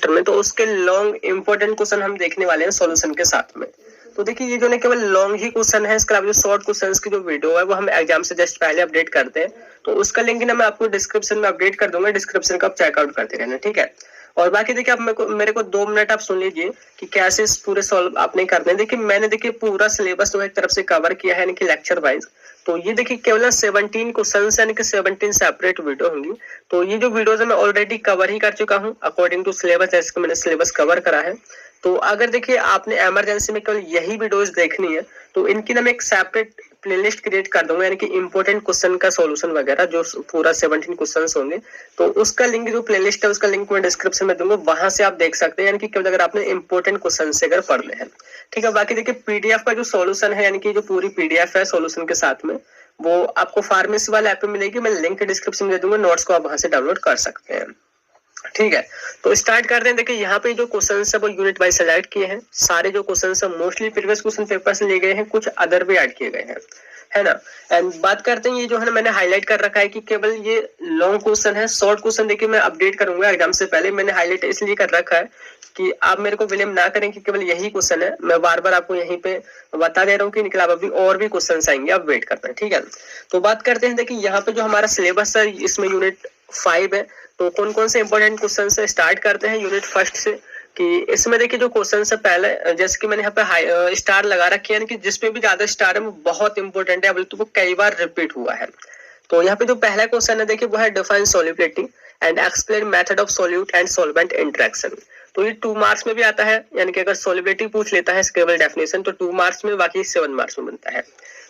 Semester में, तो उसके लॉन्ग इंपॉर्टेंट क्वेश्चन हम देखने वाले हैं सॉल्यूशन के साथ में। तो देखिए ये जो ना केवल लॉन्ग ही क्वेश्चन है, इसके अलावा जो शॉर्ट क्वेश्चंस की जो वीडियो है वो हम एग्जाम से जस्ट पहले अपडेट करते हैं, तो उसका लिंक ना मैं आपको डिस्क्रिप्शन में अपडेट कर दूंगा, डिस्क्रिप्शन का आप चेकआउट करते रहना, ठीक है। और बाकी देखिए आप मेरे को 2 मिनट आप सुन लीजिए कि कैसे इस पूरे सॉल्व आपने करने हैं। देखिए मैंने देखिए पूरा सिलेबस तो एक तरफ से कवर किया है यानी कि लेक्चर वाइज, तो ये देखिए केवल 17 क्वेश्चन यानी कि 17 सेपरेट वीडियो होंगी। तो ये जो वीडियोस है मैं ऑलरेडी कवर ही कर चुका हूँ अकॉर्डिंग टू सिलेबस, जैसे मैंने सिलेबस कवर करा है। तो अगर देखिए आपने इमरजेंसी में केवल यही वीडियोस देखनी है तो इनकी ना मैं एक सेपरेट प्लेलिस्ट क्रिएट कर दूंगा, यानी कि इंपॉर्टेंट क्वेश्चन का सॉल्यूशन वगैरह जो पूरा 17 क्वेश्चंस होंगे, तो उसका लिंक जो प्लेलिस्ट है उसका लिंक मैं डिस्क्रिप्शन में दूंगा, वहां से आप देख सकते हैं, यानी कि केवल अगर आपने इंपॉर्टेंट क्वेश्चन से अगर पढ़ने हैं, ठीक है। बाकी देखिए पीडीएफ का जो सॉल्यूशन है यानी कि जो पूरी पीडीएफ है सॉल्यूशन के साथ में, वो आपको फार्मेसी वाले ऐप पे मिलेगी, मैं लिंक डिस्क्रिप्शन में दे दूंगा, नोट्स को आप वहां से डाउनलोड कर सकते हैं, ठीक है। तो स्टार्ट करते हैं। देखिए यहाँ पे जो क्वेश्चंस है वो यूनिट वाइज सेलेक्ट किए हैं, सारे जो क्वेश्चंस है मोस्टली प्रीवियस क्वेश्चन पेपर से लिए गए हैं, कुछ अदर भी ऐड किए गए हैं, है ना। एंड बात करते हैं ये जो है ना मैंने हाईलाइट कर रखा है कि केवल ये लॉन्ग क्वेश्चन है, शॉर्ट क्वेश्चन देखिए मैं अपडेट करूंगा एग्जाम से पहले, मैंने हाईलाइट इसलिए कर रखा है कि आप मेरे को ब्लेम ना करें कि केवल यही क्वेश्चन है, मैं बार बार आपको यहीं पे बता दे रहा हूँ कि इनके अलावा भी और भी क्वेश्चन आएंगे, आप वेट करना है, ठीक है। तो बात करते हैं, देखिए यहाँ पे जो हमारा सिलेबस है इसमें यूनिट 5 है, तो कौन कौन से इंपॉर्टेंट क्वेश्चन से स्टार्ट करते हैं यूनिट फर्स्ट से, कि इसमें देखिए जो क्वेश्चन है पहले जैसे कि मैंने यहाँ पे स्टार लगा रखी है, यानी कि जिसपे भी ज्यादा स्टार है वो बहुत इंपॉर्टेंट है, अभी तो वो कई बार रिपीट हुआ है। तो यहाँ पे जो पहला क्वेश्चन है देखिए वो है define solubility and explain method of solute and solvent interaction. तो ये 2 मार्क्स में भी आता है, यानी कि अगर सॉल्युबिलिटी पूछ लेता है केवल डेफिनेशन तो 2 मार्क्स में, बाकी 7 मार्क्स में बनता है।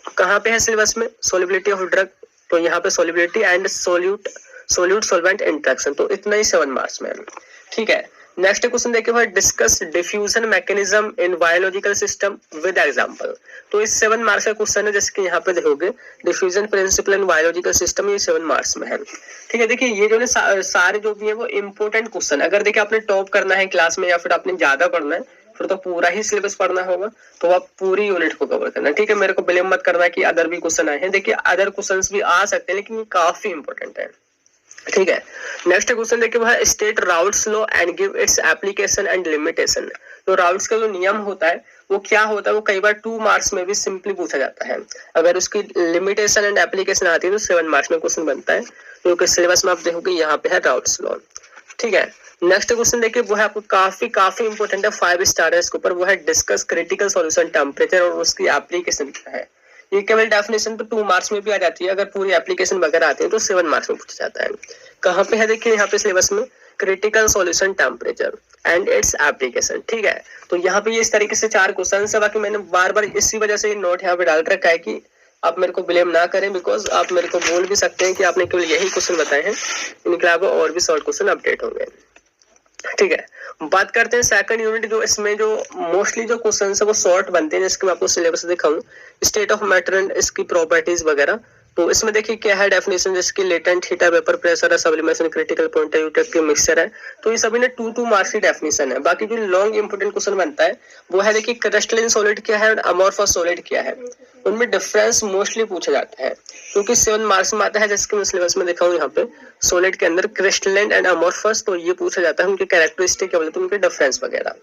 तो कहाँ पे है सिलेबस में सॉल्युबिलिटी ऑफ ड्रग, तो यहाँ पे solubility and solute solvent interaction, तो इतना ही 7 मार्क्स में, ठीक है। नेक्स्ट क्वेश्चन देखिए भाई discuss diffusion mechanism in biological system with example. तो इस 7 मार्क्स का क्वेश्चन है, जैसे कि यहाँ पे देखोगे diffusion principle in biological system, ये 7 मार्क्स में है, ठीक है। देखिए ये जो है सारे जो भी है वो इंपॉर्टेंट क्वेश्चन, अगर देखिए आपने टॉप करना है क्लास में या फिर आपने ज्यादा पढ़ना है फिर तो पूरा ही सिलेबस पढ़ना होगा, तो आप पूरी यूनिट को कवर करना, ठीक है। मेरे को ब्लेम मत करना कि अदर भी क्वेश्चन आए हैं, देखिए अदर क्वेश्चंस भी आ सकते हैं लेकिन ये काफी इंपॉर्टेंट है, ठीक है। नेक्स्ट क्वेश्चन देखिए वह state routes law and give its application and limitation. तो राउट्स का जो नियम होता है वो क्या होता है, वो कई बार 2 मार्क्स में भी सिंपली पूछा जाता है, अगर उसकी लिमिटेशन एंड एप्लीकेशन आती है तो 7 मार्क्स में क्वेश्चन बनता है, क्योंकि सिलेबस में आप देखोगे यहाँ पे है राउट्स लॉ, ठीक है। नेक्स्ट क्वेश्चन देखिए वो है आपको काफी इंपॉर्टेंट है, 5 स्टार है इसके ऊपर, वो है डिस्कस क्रिटिकल सॉल्यूशन टेम्परेचर और उसकी एप्लीकेशन क्या है। ये केवल डेफिनेशन तो 2 मार्क्स में भी आ जाती है, अगर पूरी एप्लीकेशन वगैरह आती है तो 7 मार्क्स में पूछा जाता है। कहाँ पे है देखिए यहाँ पे सिलेबस में critical solution temperature and its application, ठीक है। तो यहाँ पे ये इस तरीके से 4 क्वेश्चन है, बाकी मैंने बार बार इसी वजह से नोट यहाँ पे डाल रखा है कि आप मेरे को ब्लेम ना करें, बिकॉज आप मेरे को बोल भी सकते हैं कि आपने केवल यही क्वेश्चन बताए हैं, इनके अलावा और भी शॉर्ट क्वेश्चन अपडेट होंगे, ठीक है। बात करते हैं सेकंड यूनिट, जो इसमें जो मोस्टली जो क्वेश्चन है वो शॉर्ट बनते हैं, जिसके मैं आपको सिलेबस दिखाऊं, स्टेट ऑफ मैटर एंड इसकी प्रॉपर्टीज वगैरह। तो इसमें देखिए क्या है डेफिनेशन, जिसकी लेटेंट हीट है, वेपर प्रेशर है, सब्लिमेशन, क्रिटिकल पॉइंट है, यूटेक की मिक्सचर है। तो ये सभी ने 2 मार्क्स की डेफिनेशन है। बाकी जो लॉन्ग इंपोर्टेंट क्वेश्चन बनता है वो है देखिए क्रिस्टलाइन सॉलिड क्या है और अमोर्फस सॉलिड क्या है, उनमें डिफरेंस मोस्टली पूछा जाता है, क्योंकि 7 मार्क्स में आता है, जैसे मैं सिलेबस में देखा हूँ यहाँ पे सॉलिड के अंदर क्रिस्टलाइन एंड अमोर्फस, तो ये पूछा जाता है उनके कैरेक्टरिस्टिक क्या बोलते हैं, उनके डिफरेंस वगैरह,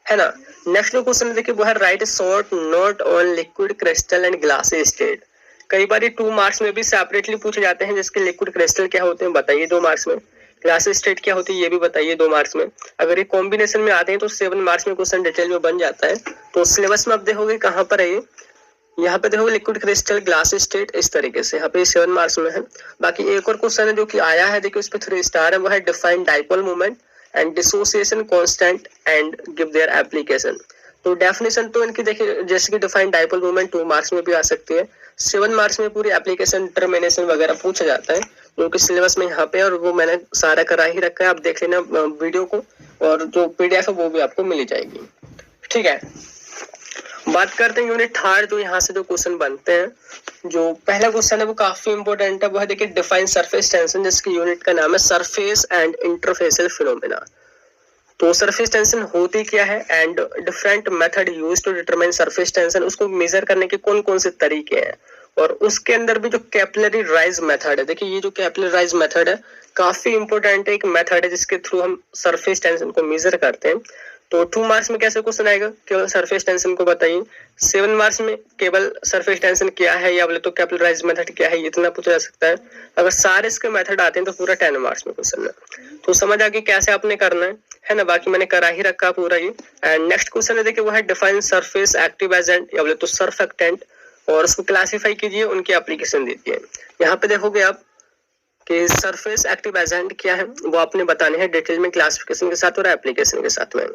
है ना। नेक्स्ट जो क्वेश्चन देखिए वो है right short note on liquid crystal and glass state. कई बार ये 2 मार्क्स में भी सेपरेटली पूछे जाते हैं, जिसके लिक्विड क्रिस्टल क्या होते हैं बताइए 2 मार्क्स में, ग्लास स्टेट क्या होती है ये भी बताइए 2 मार्क्स में। अगर ये कॉम्बिनेशन में आते हैं तो 7 मार्क्स में क्वेश्चन डिटेल में बन जाता है। तो सिलेबस में आप देखोगे कहाँ पर है ये, यहाँ पे देखो लिक्विड क्रिस्टल ग्लास स्टेट, इस तरीके से यहाँ पे 7 मार्क्स में है। बाकी एक और क्वेश्चन है जो कि आया है, देखिए उस पे 3 स्टार है, वो है define dipole moment and dissociation constant and give their application. तो डेफिनेशन तो इनकी देखिए जैसे कि डिफाइन डाइपोल मोमेंट 2 मार्क्स में भी आ सकती है, 7 मार्क्स में पूरी एप्लीकेशन डिटरमिनेशन वगैरह पूछा जाता है, जो कि सिलेबस में यहाँ पे, और वो मैंने सारा करा ही रखा है, आप देख लेना वीडियो को, और जो पीडीएफ है वो भी आपको मिल जाएगी, ठीक है। बात करते हैं यूनिट थर्ड, जो यहाँ से जो क्वेश्चन बनते हैं, जो पहला क्वेश्चन है वो काफी इंपॉर्टेंट है, वो है देखिए डिफाइन सरफेस टेंशन, जिसकी यूनिट का नाम है सरफेस एंड इंटरफेसियल फिनोमेना। तो सरफेस टेंशन होती क्या है and different method used to determine surface tension, उसको मेजर करने के कौन कौन से तरीके हैं, और उसके अंदर भी जो कैपिलरी राइज मेथड है, देखिए ये जो कैपिलरी राइज मेथड है काफी इंपॉर्टेंट है, एक मेथड है जिसके थ्रू हम सरफेस टेंशन को मेजर करते हैं। तो 2 मार्क्स में कैसे क्वेश्चन आएगा, केवल सरफेस टेंशन को बताइए। 7 मार्क्स में केवल सरफेस टेंशन क्या है या बोले तो कैपिलरी राइज मेथड क्या है, इतना पूछा जा सकता है। अगर सारे इसके मेथड आते हैं तो पूरा 10 मार्क्स में क्वेश्चन है। तो समझ आ गई कैसे आपने करना है ना। बाकी मैंने करा ही रखा पूरा ये। एंड नेक्स्ट क्वेश्चन है देखिए वो है डिफाइन सरफेस एक्टिव एजेंट या बोले तो सर्फेक्टेंट, और उसको क्लासिफाई कीजिए, उनकी एप्लीकेशन दीजिए। यहाँ पे देखोगे आप कि सरफेस एक्टिव एजेंट क्या है वो आपने बताने हैं डिटेल में क्लासिफिकेशन के साथ और एप्लीकेशन के साथ में,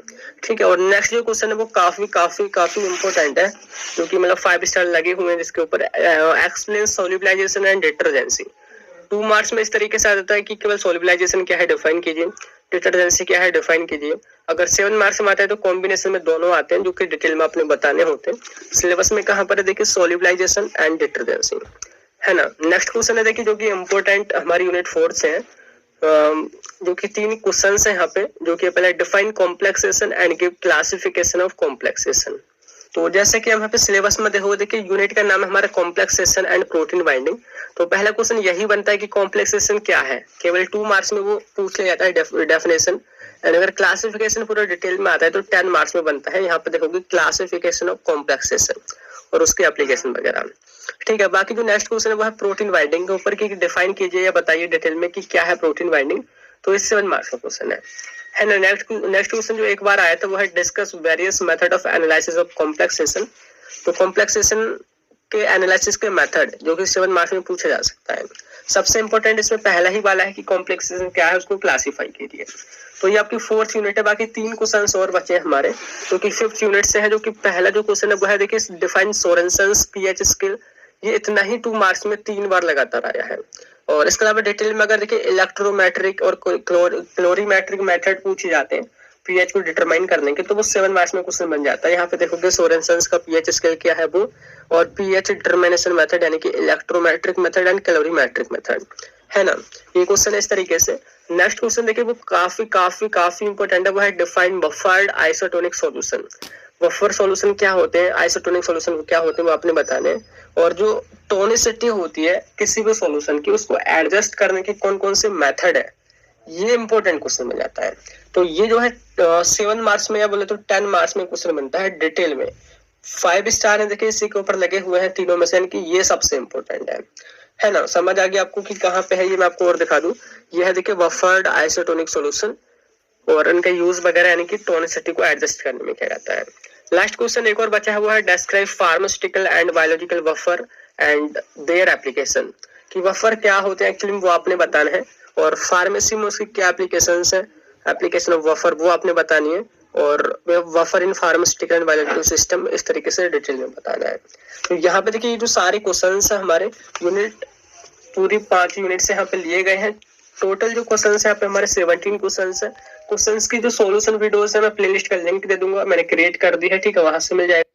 ठीक है। और नेक्स्ट जो क्वेश्चन है वो काफी काफी काफी इंपॉर्टेंट है, क्योंकि मतलब 5 स्टार लगे हुए हैं जिसके ऊपर। Explain solubilization and detergency. 2 marks में इस तरीके से आ जाता है कि केवल सोल्यूबिलाइजेशन क्या है डिफाइन कीजिए, डिटर्जेंसी क्या है डिफाइन कीजिए। अगर 7 मार्क्स में आता है तो कॉम्बिनेशन में दोनों आते हैं जो कि डिटेल में आपने बताने होते हैं। सिलेबस में कहाँ पर है देखिए सोल्यूबिलाइजेशन एंड डिटर्जेंसी, है ना। नेक्स्ट क्वेश्चन है देखिए जो कि इम्पोर्टेंट हमारी यूनिट 4 से है, जो कि 3 क्वेश्चन है यहाँ पे, जो कि पहले define complexation and give classification of complexation. तो जैसे कि हम यहाँ पे सिलेबस में देखोगे देखिए यूनिट का नाम है हमारा कॉम्प्लेक्सेशन एंड प्रोटीन बाइंडिंग। तो पहला क्वेश्चन यही बनता है कि कॉम्प्लेक्सेशन क्या है, केवल 2 मार्क्स में वो पूछ लिया जाता है डेफिनेशन। एंड अगर क्लासिफिकेशन पूरा डिटेल में आता है तो 10 मार्क्स में बनता है। यहाँ पे देखोगे क्लासिफिकेशन ऑफ कॉम्प्लेक्सेशन और उसके एप्लीकेशन वगैरह, ठीक है। बाकी जो नेक्स्ट क्वेश्चन है वो है प्रोटीन बाइंडिंग के ऊपर, की डिफाइन कीजिए या बताइए डिटेल में कि क्या है प्रोटीन बाइंडिंग। तो इस 7 मार्क्स का क्वेश्चन है ना। नेक्स्ट क्वेश्चन जो एक बार आया था वो है discuss various method of analysis of complexation. तो कॉम्प्लेक्सेशन के एनालिसिस के मेथड जो कि 7 मार्क्स में पूछा जा सकता है। सबसे इंपॉर्टेंट इसमें पहला ही वाला है कि कॉम्प्लेक्सेशन क्या है उसको क्लासिफाई कीजिए। तो ये आपकी 4th यूनिट है। बाकी 3 क्वेश्चन और बचे हैं हमारे जो कि 5th यूनिट से है। जो कि पहला जो क्वेश्चन है वो है देखिए डिफाइन सोरेनसन्स पीएच स्केल। ये इतना ही 2 मार्क्स में 3 बार लगातार आया है। और इसके अलावा डिटेल में अगर देखिए इलेक्ट्रोमेट्रिक और क्लोरीमेट्रिक मेथड पूछे जाते हैं पीएच को डिटरमाइन करने के, तो वो 7 मार्क्स में क्वेश्चन बन जाता है। यहाँ पे देखोगे सोरेनसन्स का पीएच स्केल क्या है वो, और पीएच डिटरमिनेशन मेथड यानी कि electrometric method and calorimetric method, है ना। ये क्वेश्चन है इस तरीके से। नेक्स्ट क्वेश्चन देखिए वो काफी काफी काफी इंपॉर्टेंट है, वो है define buffered isotonic solution. Buffer solution क्या होते हैं, आइसोटोनिक सॉल्यूशन क्या होते हैं वो आपने बताने। और जो टोनिसिटी होती है किसी भी सॉल्यूशन की उसको एडजस्ट करने के कौन कौन से मेथड है, ये इंपॉर्टेंट क्वेश्चन बन जाता है। तो ये जो है 7 मार्क्स में या बोले तो 10 मार्क्स में क्वेश्चन बनता है डिटेल में। 5 स्टार है देखिए इसी के ऊपर लगे हुए हैं तीनों में से, यानी कि ये सबसे इंपॉर्टेंट है ना। समझ आ गया आपको कि कहाँ पे है, ये मैं आपको और दिखा दूं। ये है देखिए बफर्ड आइसोटोनिक सॉल्यूशन और इनका यूज वगैरह यानी कि टोनिसिटी को एडजस्ट करने में किया जाता है। लास्ट क्वेश्चन एक और बचा है वो है describe pharmaceutical and biological buffer and their application. कि बफर क्या होते हैं एक्चुअली वो आपने बताना है, और फार्मेसी में उसकी क्या एप्लीकेशंस है, एप्लीकेशन ऑफ बफर वो आपने बतानी है, और buffer in pharmaceutical and biological system इस तरीके से डिटेल में बताना है। तो यहाँ पे देखिए जो सारे क्वेश्चंस है हमारे यूनिट पूरी 5 यूनिट से यहाँ पे लिए गए हैं। टोटल जो क्वेश्चंस है यहाँ पे हमारे 17 क्वेश्चंस है। क्वेश्चंस की जो सॉल्यूशन वीडियोस है मैं प्लेलिस्ट का लिंक दे दूंगा, मैंने क्रिएट कर दी है, ठीक है, वहां से मिल जाएगा।